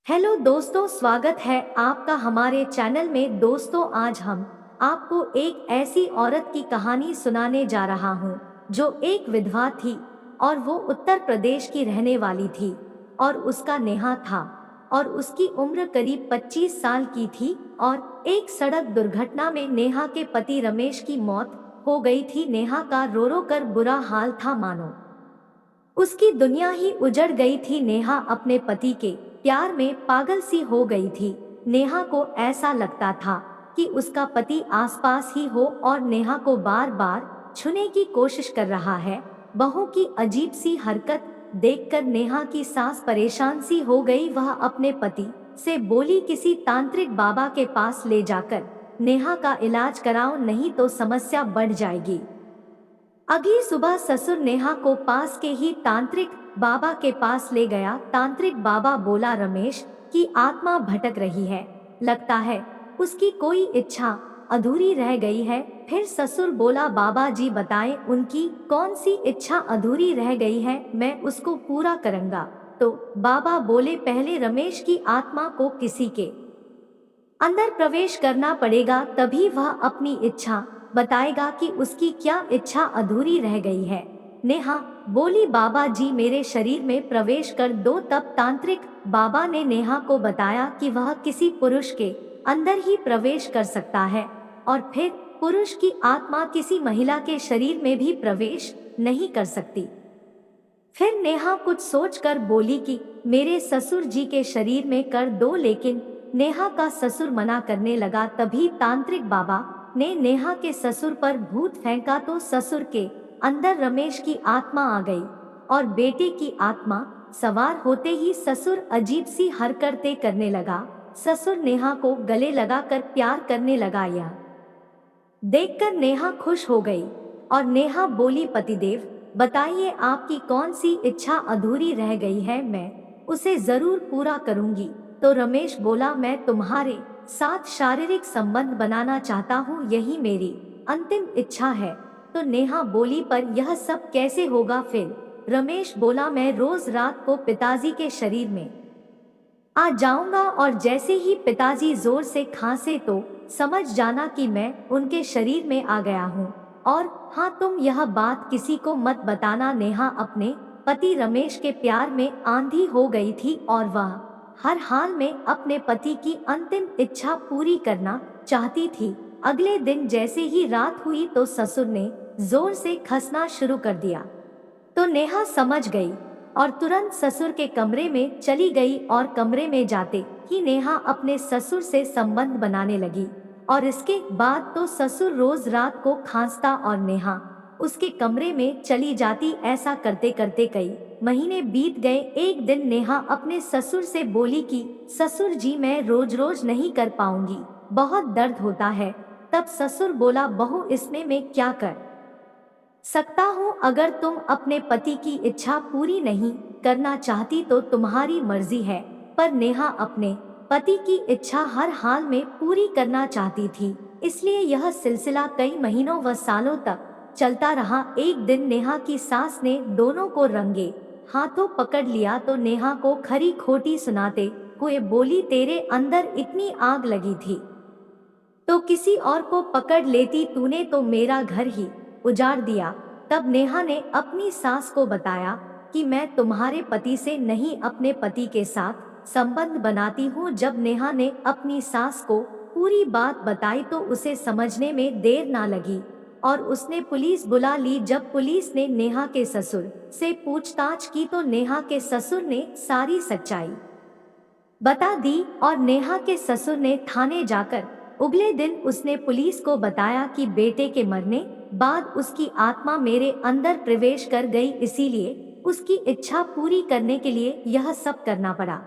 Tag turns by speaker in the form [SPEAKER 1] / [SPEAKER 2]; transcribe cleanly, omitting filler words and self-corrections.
[SPEAKER 1] Hello दोस्तों, स्वागत है आपका हमारे चैनल में। दोस्तों, आज हम आपको एक ऐसी औरत की कहानी सुनाने जा रहा हूँ जो एक विधवा थी और वो उत्तर प्रदेश की रहने वाली थी और उसका नेहा था और उसकी उम्र करीब 25 साल की थी। और एक सड़क दुर्घटना में नेहा के पति रमेश की मौत हो गई थी। नेहा का रो रो कर बुरा हाल था, मानो उसकी दुनिया ही उजड़ गई थी। नेहा अपने पति के प्यार में पागल सी हो गई थी। नेहा को ऐसा लगता था कि उसका पति आसपास ही हो और नेहा को बार बार छूने की कोशिश कर रहा है। बहू की अजीब सी हरकत देखकर नेहा की सास परेशान सी हो गई। वह अपने पति से बोली, किसी तांत्रिक बाबा के पास ले जाकर नेहा का इलाज कराओ, नहीं तो समस्या बढ़ जाएगी। अगली सुबह ससुर नेहा को पास के ही तांत्रिक बाबा के पास ले गया। तांत्रिक बाबा बोला, रमेश की आत्मा भटक रही है, लगता है उसकी कोई इच्छा अधूरी रह गई है। फिर ससुर बोला, बाबा जी बताएं उनकी कौन सी इच्छा अधूरी रह गई है, मैं उसको पूरा करूंगा। तो बाबा बोले, पहले रमेश की आत्मा को किसी के अंदर प्रवेश करना पड़ेगा, तभी वह अपनी इच्छा बताएगा कि उसकी क्या इच्छा अधूरी रह गई है। नेहा बोली, बाबा जी मेरे शरीर में प्रवेश कर दो। तब तांत्रिक बाबा ने नेहा को बताया कि वह किसी पुरुष के अंदर ही प्रवेश कर सकता है और फिर पुरुष की आत्मा किसी महिला के शरीर में भी प्रवेश नहीं कर सकती। फिर नेहा कुछ सोचकर बोली कि मेरे ससुर जी के शरीर में कर दो, लेकिन नेहा का ससुर मना करने लगा। तभी तांत्रिक बाबा ने नेहा के ससुर पर भूत फेंका तो ससुर के अंदर रमेश की आत्मा आ गई और बेटे की आत्मा सवार होते ही ससुर अजीब सी हरकतें करने लगा। ससुर नेहा को गले लगाकर प्यार करने लगा। यह देखकर नेहा खुश हो गई और नेहा बोली, पतिदेव बताइए आपकी कौन सी इच्छा अधूरी रह गई है, मैं उसे जरूर पूरा करूंगी। तो रमेश बोला, मैं तुम्हारे साथ शारीरिक संबंध बनाना चाहता हूँ, यही मेरी अंतिम इच्छा है। तो नेहा बोली, पर यह सब कैसे होगा? फिर रमेश बोला, मैं रोज रात को पिताजी के शरीर में आ जाऊंगा और जैसे ही पिताजी जोर से खांसे तो समझ जाना कि मैं उनके शरीर में आ गया हूँ। और हाँ, तुम यह बात किसी को मत बताना। नेहा अपने पति रमेश के प्यार में आंधी हो गई थी और वह हर हाल में अपने पति की अंतिम इच्छा पूरी करना चाहती थी। अगले दिन जैसे ही रात हुई तो ससुर ने जोर से खसना शुरू कर दिया। तो नेहा समझ गई और तुरंत ससुर के कमरे में चली गई और कमरे में जाते ही नेहा अपने ससुर से संबंध बनाने लगी। और इसके बाद तो ससुर रोज रात को खांसता और नेहा उसके कमरे में चली जाती। ऐसा करते करते कई महीने बीत गए। एक दिन नेहा अपने ससुर से बोली कि ससुर जी, मैं रोज रोज नहीं कर पाऊंगी, बहुत दर्द होता है। तब ससुर बोला, बहू इसमें मैं क्या कर सकता हूँ, अगर तुम अपने पति की इच्छा पूरी नहीं करना चाहती तो तुम्हारी मर्जी है। पर नेहा अपने पति की इच्छा हर हाल में पूरी करना चाहती थी, इसलिए यह सिलसिला कई महीनों व सालों तक चलता रहा। एक दिन नेहा की सास ने दोनों को रंगे हाथों पकड़ लिया तो नेहा को खरी खोटी सुनाते हुए बोली, तेरे अंदर इतनी आग लगी थी तो किसी और को पकड़ लेती, तूने तो मेरा घर ही उजाड़ दिया। तब नेहा ने अपनी सास को बताया कि मैं तुम्हारे पति से नहीं, अपने पति के साथ संबंध बनाती हूँ। जब नेहा ने अपनी सास को पूरी बात बताई तो उसे समझने में देर ना लगी और उसने पुलिस बुला ली। जब पुलिस ने नेहा के ससुर से पूछताछ की तो नेहा के ससुर ने सारी सच्चाई बता दी और नेहा के ससुर ने थाने जाकर अगले दिन उसने पुलिस को बताया कि बेटे के मरने बाद उसकी आत्मा मेरे अंदर प्रवेश कर गई, इसीलिए उसकी इच्छा पूरी करने के लिए यह सब करना पड़ा।